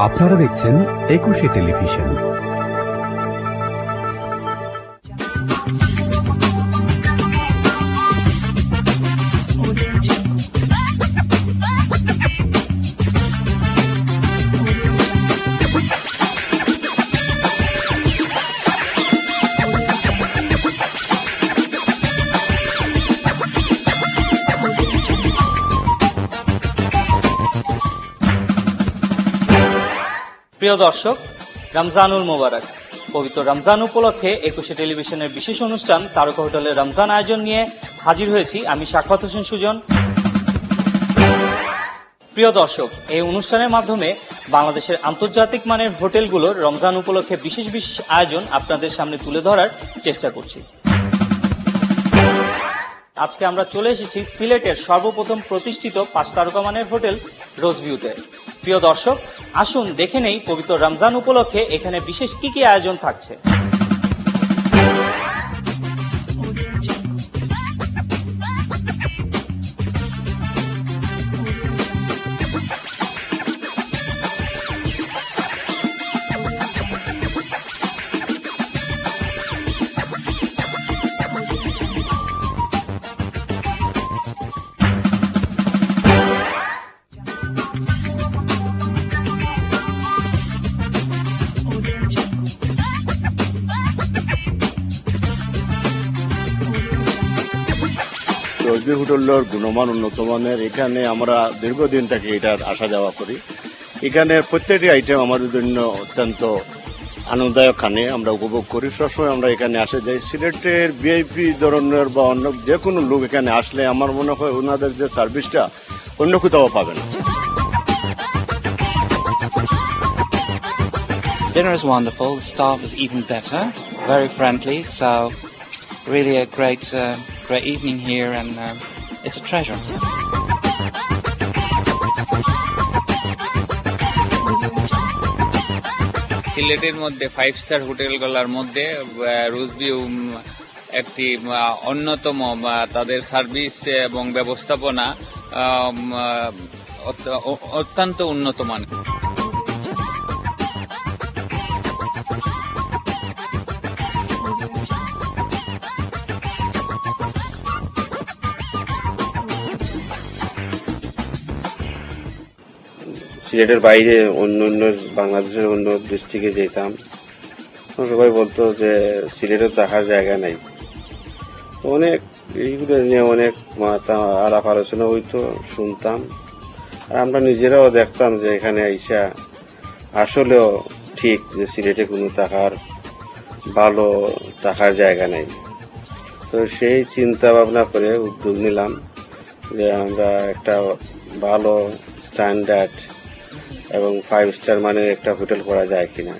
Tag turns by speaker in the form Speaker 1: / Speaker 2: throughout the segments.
Speaker 1: আপনারা দেখছেন 21 টেলিভিশন।
Speaker 2: প্রিয় দর্শক, রমজানুল মোবারক। পবিত্র রমজান উপলক্ষে 21 টেলিভিশনের বিশেষ অনুষ্ঠান তারকা হোটেলের রমজান আয়োজন নিয়ে হাজির হয়েছি আমি সাখাওয়াত হোসেন সুজন। প্রিয় দর্শক, এই অনুষ্ঠানের মাধ্যমে বাংলাদেশের আন্তর্জাতিক মানের হোটেলগুলোর রমজান উপলক্ষে বিশেষ বিশেষ আয়োজন আপনাদের সামনে তুলে ধরার চেষ্টা করছি। আজকে আমরা চলে এসেছি সিলেটের সর্বপ্রথম প্রতিষ্ঠিত 5 তারকা মানের হোটেল রোজভিউতে। প্রিয় দর্শক, আসুন দেখে নেই পবিত্র রমজান উপলক্ষে এখানে বিশেষ কি কি আয়োজন থাকছে।
Speaker 3: রোজভিউ হোটেলের গুণমান উন্নত মানের। এখানে আমরা দীর্ঘদিন থেকে এটার আসা যাওয়া করি। এখানে প্রত্যেকটি আইটেম আমাদের জন্য অত্যন্ত আনন্দদায়ক, খানে আমরা উপভোগ করি। সবসময় আমরা এখানে আসে যাই। সিলেটের ভিআইপি ধরনের বা অন্য যে কোনো লোক এখানে আসলে আমার মনে হয় ওনাদের যে সার্ভিসটা অন্য কোথাও পাবে না।
Speaker 4: Dinner is wonderful. The staff is even better, very friendly. So, really a great evening here, and it's a treasure.
Speaker 5: সিলেটের মধ্যে 5 স্টার হোটেলগুলোর মধ্যে রোজভিউ একটি অন্যতম। তাদের সার্ভিস এবং ব্যবস্থাপনা অত্যন্ত উন্নত মানের।
Speaker 3: সিলেটের বাইরে অন্য বাংলাদেশের অন্য ডিস্ট্রিক্টে যেতাম, সবাই বলতো যে সিলেটের দেখার জায়গা নাই। অনেক এইগুলো নিয়ে অনেক আলাপ আলোচনা হইতো, শুনতাম। আর আমরা নিজেরাও দেখতাম যে এখানে আইসা আসলেও ঠিক যে সিলেটে কোনো ভালো থাকার জায়গা নেই। তো সেই চিন্তা ভাবনা করে উদ্যোগ নিলাম যে আমরা একটা ভালো স্ট্যান্ডার্ড এবং 5 স্টার মানের একটা হোটেল করা যায় কিনা,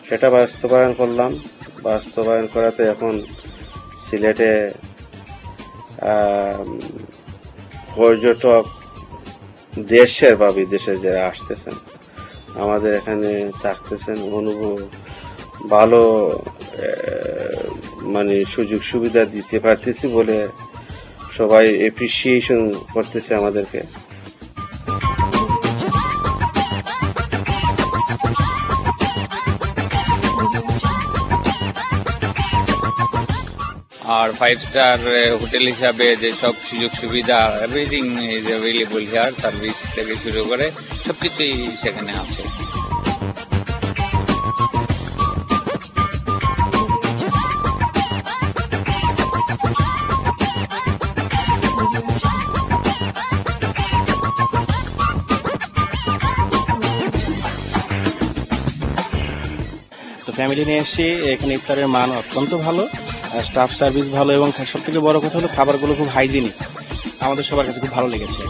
Speaker 3: সেটা বাস্তবায়ন করলাম। বাস্তবায়ন করাতে এখন সিলেটে পর্যটক দেশের বা বিদেশের যারা আসতেছেন আমাদের এখানে থাকতেছেন, ভালো মানে সুযোগ সুবিধা দিতে পারতেছি বলে সবাই এপ্রিসিয়েশন করতেছে আমাদেরকে।
Speaker 5: আর 5 স্টার হোটেল হিসাবে যে সব সুযোগ সুবিধা, everything is available here. Service থেকে শুরু করে সবকিছুই সেখানে আছে।
Speaker 6: ফ্যামিলি নিয়ে এসেছি। এখানে ইফতারের মান অত্যন্ত ভালো, স্টাফ সার্ভিস ভালো, এবং সব থেকে বড় কথা হলো খাবারগুলো খুব হাইজিনিক। আমাদের সবার কাছে খুব ভালো লেগেছে।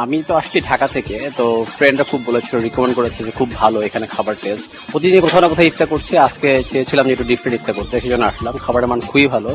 Speaker 6: আমি তো আসছি ঢাকা থেকে, তো ফ্রেন্ডরা খুব বলেছিল, রিকমেন্ড করেছে যে খুব ভালো এখানে খাবার টেস্ট। প্রতিদিন কোথাও না কোথাও ইফতার করছি, আজকে চেয়েছিলাম যে একটু ডিফারেন্ট ইফতার করতে, সেই জন্য আসলাম। খাবারের মান খুবই ভালো।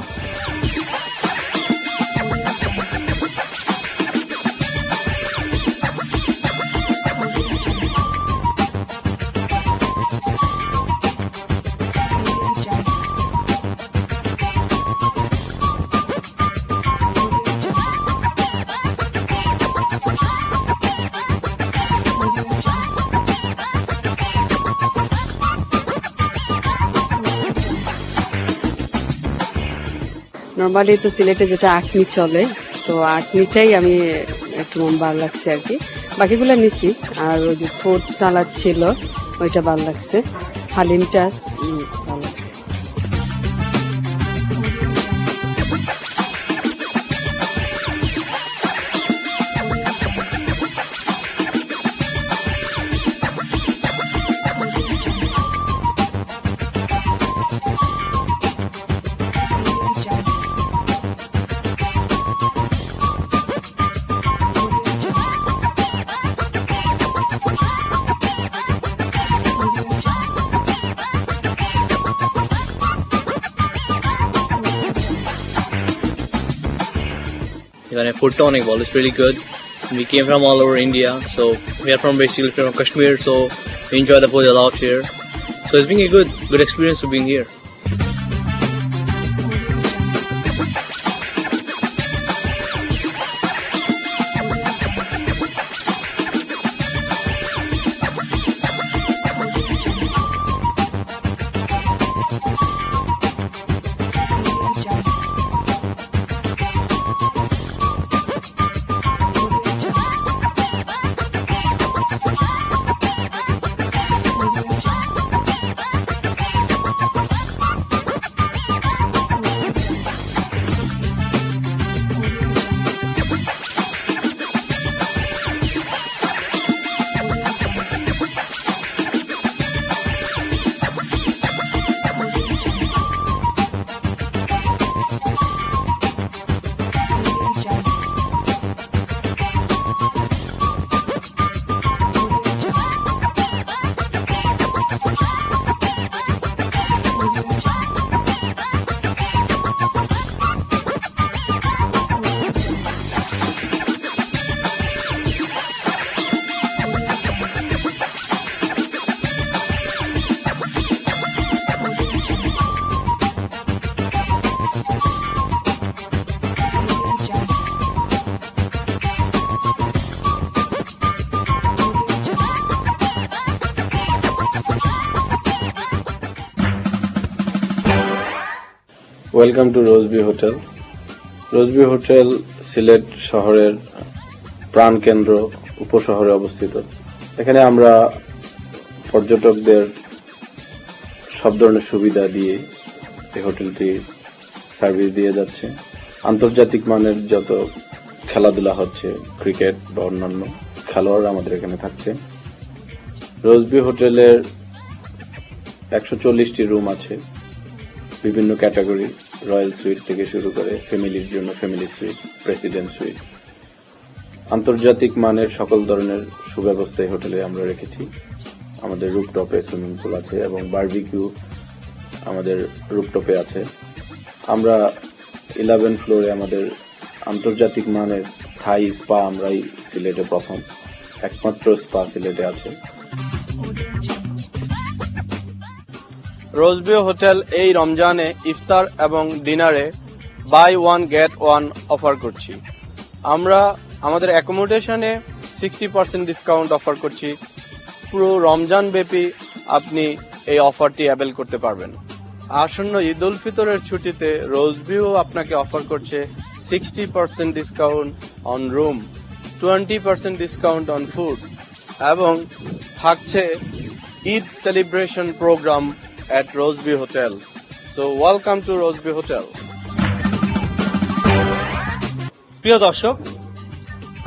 Speaker 7: নর্মালি তো সিলেটে যেটা আখনি চলে, তো আখনিটাই আমি একটু ভালো লাগছে আর কি। বাকিগুলো নিছি। আর ওই যে ফ্রুট সালাদ ছিল ওইটা ভালো লাগছে, হালিমটা ভালো লাগছে।
Speaker 8: এখানে ফুডটা অনেক ভালো, it's really good. We came from all over India, so we are from basically from Kashmir, so we enjoy the food a lot here. So it's been a good experience to being here.
Speaker 3: Welcome to Rose View hotel. Rose View hotel Sylhet শহরের প্রাণকেন্দ্র উপশহরে অবস্থিত। এখানে আমরা পর্যটকদের সব ধরনের সুবিধা দিয়ে এই হোটেলটি সার্ভিস দিয়ে যাচ্ছে। আন্তর্জাতিক মানের যত খেলাধুলা হচ্ছে, ক্রিকেট বা অন্যান্য খেলোয়াড় আমাদের এখানে থাকছে। রোজবি হোটেলের 140টি রুম আছে, বিভিন্ন ক্যাটাগরি, রয়্যাল সুইট থেকে শুরু করে ফ্যামিলির জন্য ফ্যামিলি সুইট, প্রেসিডেন্ট সুইট। আন্তর্জাতিক মানের সকল ধরনের সুব্যবস্থা এই হোটেলে আমরা রেখেছি। আমাদের রুফটপে সুইমিং পুল আছে এবং বারবিকিউ আমাদের রুফটপে আছে। আমরা 11 ফ্লোরে আমাদের আন্তর্জাতিক মানের থাই স্পা আমরাই সিলেটে প্রথম, একমাত্র স্পা সিলেটে আছে।
Speaker 9: রোজবি হোটেল এই রমজানে ইফতার এবং ডিনারে buy one get one offer করছি। আমরা আমাদের অ্যাকোমোডেশনে 60% ডিসকাউন্ট অফার করছি। পুরো রমজান ব্যাপী আপনি এই অফারটি অ্যাভেল করতে পারবেন। আসন্ন ঈদ উল ফিতরের ছুটিতে রোজভিউ আপনাকে অফার করছে 60% discount on room, 20% discount on food এবং থাকছে Eid celebration programme at Roseby Hotel. So welcome to Roseby Hotel.
Speaker 2: প্রিয় দর্শক,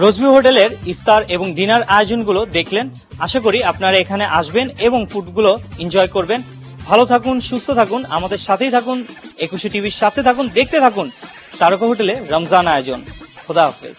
Speaker 2: রোজবি হোটেলের ইফতার এবং ডিনার আয়োজনগুলো দেখলেন। আশা করি আপনারা এখানে আসবেন এবং ফুডগুলো এনজয় করবেন। ভালো থাকুন, সুস্থ থাকুন, আমাদের সাথেই থাকুন, 21 টিভির সাথে থাকুন, দেখতে থাকুন তারকা হোটেলে রমজান আয়োজন। খোদা হাফেজ।